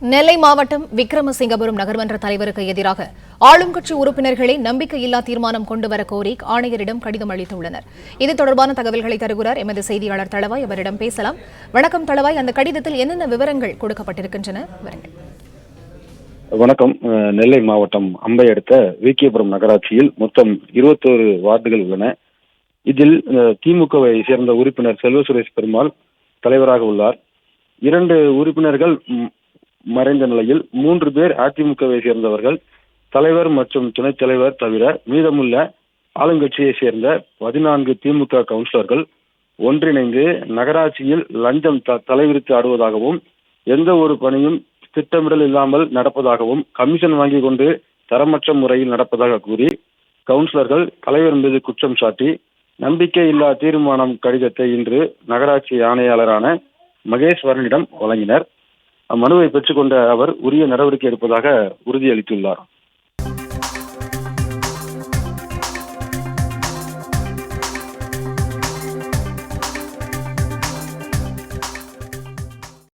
நெல்லை மாவட்டம் விக்கிரமசிங்கபுரம் நகர்மன்ற தலைவருக்கு எதிராக ஆளும் கட்சி உறுப்பினர்களை நம்பிக்கையில்லா தீர்மானம் கொண்டுவர கோரி ஆணையரிடம் கடிதம் அளித்துள்ளனர். இது தொடர்பான தகவல்களை தருகிறார் எமது செய்தியாளர் தளவாய். அவரிடம் பேசலாம். வணக்கம் தளவாய், அந்த கடிதத்தில் என்னென்ன விவரங்கள் கொடுக்கப்பட்டிருக்கின்றன? வணக்கம். நெல்லை மாவட்டம் அம்பை அடுத்த விக்கியபுரம் நகராட்சியில் மொத்தம் 21 வார்டுகள் உள்ளன. இதில் திமுகவை சேர்ந்த உறுப்பினர் செல்வ சுரேஷ் பெருமாள் தலைவராக உள்ளார். 2 உறுப்பினர்கள் மறைந்த நிலையில் 3 பேர் அதிமுகவை சேர்ந்தவர்கள். தலைவர் மற்றும் துணைத் தலைவர் தவிர மீதமுள்ள ஆளுங்கட்சியை சேர்ந்த 14 திமுக கவுன்சிலர்கள் ஒன்றிணைந்து நகராட்சியில் லஞ்சம் தலைவிரித்து ஆடுவதாகவும், எந்த ஒரு பணியும் திட்டமிடல் இல்லாமல் நடப்பதாகவும், கமிஷன் வாங்கி கொண்டு தரமற்ற முறையில் நடப்பதாக கூறி கவுன்சிலர்கள் தலைவர் மீது குற்றம் சாட்டி நம்பிக்கை இல்லா தீர்மானம் கடிதத்தை இன்று நகராட்சி ஆணையாளரான மகேஸ்வரனிடம் வழங்கினர். மனுவை பெற்றுக்கொண்ட அவர் உரிய நடவடிக்கை எடுப்பதாக உறுதியளித்துள்ளார்.